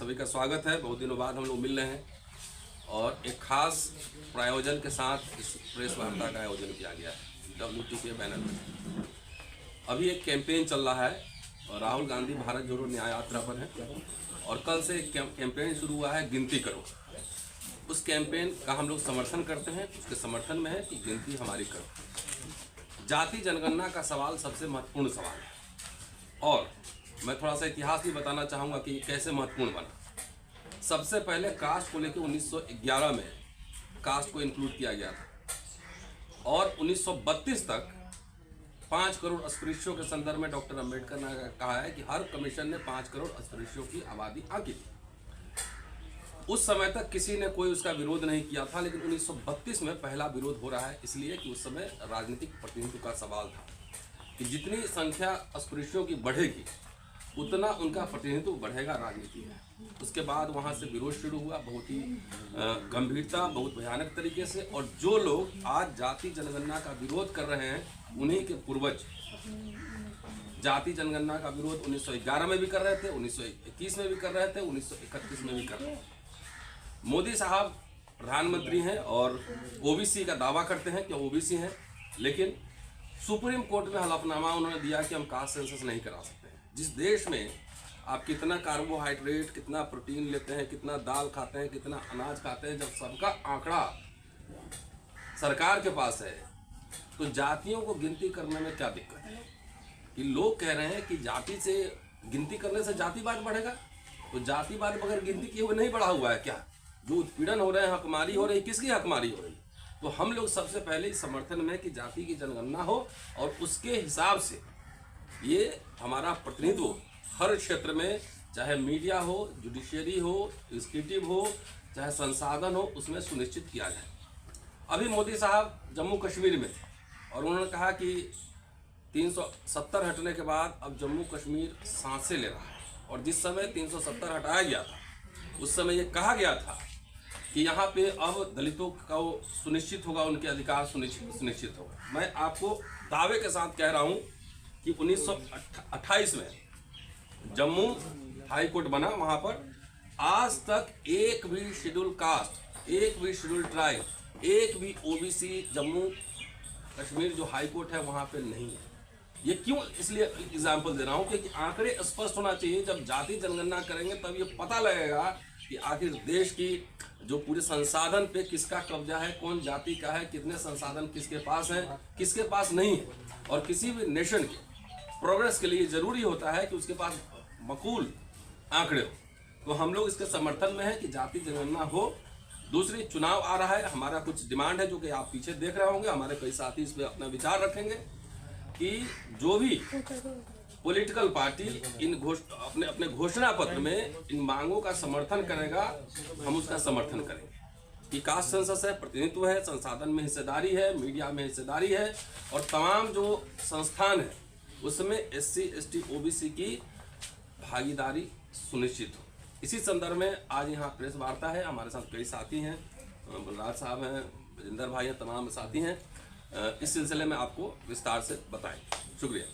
सभी का स्वागत है। बहुत दिनों बाद हम लोग मिल रहे हैं और एक खास प्रायोजन के साथ इस प्रेस वार्ता का आयोजन किया गया है WT के बैनर में। अभी एक कैंपेन चल रहा है और राहुल गांधी भारत जोड़ो न्याय यात्रा पर है और कल से एक कैंपेन शुरू हुआ है गिनती करो। उस कैंपेन का हम लोग समर्थन करते हैं। उसके समर्थन में है कि गिनती हमारी करो। जाति जनगणना का सवाल सबसे महत्वपूर्ण सवाल है और मैं थोड़ा सा इतिहास भी बताना चाहूँगा कि कैसे महत्वपूर्ण बना। सबसे पहले कास्ट को लेकर 1911 में कास्ट को इंक्लूड किया गया था और 1932 तक 5 करोड़ अस्पृश्यों के संदर्भ में डॉक्टर अंबेडकर ने कहा है कि हर कमीशन ने 5 करोड़ अस्पृश्यों की आबादी आंकी थी। उस समय तक किसी ने कोई उसका विरोध नहीं किया था, लेकिन 1932 में पहला विरोध हो रहा है इसलिए कि उस समय राजनीतिक प्रतिनिधित्व का सवाल था कि जितनी संख्या अस्पृश्यों की बढ़ेगी उतना उनका प्रतिनिधित्व बढ़ेगा राजनीति में। उसके बाद वहाँ से विरोध शुरू हुआ, बहुत ही गंभीरता, बहुत भयानक तरीके से। और जो लोग आज जाति जनगणना का विरोध कर रहे हैं उन्हीं के पूर्वज जाति जनगणना का विरोध 1911 में भी कर रहे थे, 1921 में भी कर रहे थे, 1931 में भी कर रहे थे। मोदी साहब प्रधानमंत्री हैं और ओबीसी का दावा करते हैं कि ओबीसी हैं, लेकिन सुप्रीम कोर्ट में हलफनामा उन्होंने दिया कि हम कास्ट सेंसस नहीं करा सकते हैं। जिस देश में आप कितना कार्बोहाइड्रेट, कितना प्रोटीन लेते हैं, कितना दाल खाते हैं, कितना अनाज खाते हैं, जब सबका आंकड़ा सरकार के पास है तो जातियों को गिनती करने में क्या दिक्कत है? कि लोग कह रहे हैं कि जाति से गिनती करने से जातिवाद बढ़ेगा, तो जातिवाद बगैर गिनती किए हुए नहीं बढ़ा हुआ है क्या? जो उत्पीड़न हो रहे हैं, हकमारी हो रही, किसकी हकमारी हो रही? तो हम लोग सबसे पहले इस समर्थन में कि जाति की जनगणना हो और उसके हिसाब से ये हमारा प्रतिनिधित्व हर क्षेत्र में, चाहे मीडिया हो, जुडिशियरी हो, एग्जीक्यूटिव हो, चाहे संसाधन हो, उसमें सुनिश्चित किया जाए। अभी मोदी साहब जम्मू कश्मीर में थे और उन्होंने कहा कि 370 हटने के बाद अब जम्मू कश्मीर सांसें ले रहा है। और जिस समय 370 हटाया गया था उस समय ये कहा गया था कि यहाँ पे अब दलितों का सुनिश्चित होगा, उनके अधिकार सुनिश्चित होगा। मैं आपको दावे के साथ कह रहा हूँ कि 1928 में जम्मू हाई कोर्ट बना, वहाँ पर आज तक एक भी शेड्यूल कास्ट, एक भी शेड्यूल ट्राइब, एक भी ओबीसी जम्मू कश्मीर जो हाई कोर्ट है वहाँ पे नहीं है। ये क्यों इसलिए एग्जाम्पल दे रहा हूँ क्योंकि आंकड़े स्पष्ट होना चाहिए। जब जाति जनगणना करेंगे तब ये पता लगेगा कि आखिर देश की जो पूरे संसाधन पे किसका कब्जा है, कौन जाति का है, कितने संसाधन किसके पास हैं, किसके पास नहीं है। और किसी भी नेशन के प्रोग्रेस के लिए जरूरी होता है कि उसके पास मकूल आंकड़े हो। तो हम लोग इसके समर्थन में हैं कि जाति जनगणना हो। दूसरी, चुनाव आ रहा है, हमारा कुछ डिमांड है जो कि आप पीछे देख रहे होंगे। हमारे कई साथी इस पर अपना विचार रखेंगे कि जो भी पॉलिटिकल पार्टी इन अपने घोषणा पत्र में इन मांगों का समर्थन करेगा, हम उसका समर्थन करेंगे। कि कास्ट सेंसस है, प्रतिनिधित्व है, संसाधन में हिस्सेदारी है, मीडिया में हिस्सेदारी है और तमाम जो संस्थान है उसमें SC ST OBC की भागीदारी सुनिश्चित हो। इसी संदर्भ में आज यहाँ प्रेस वार्ता है। हमारे साथ कई साथी हैं, बलराज साहब हैं, विजेंद्र भाई हैं, तमाम साथी हैं। इस सिलसिले में आपको विस्तार से बताएंगे। शुक्रिया।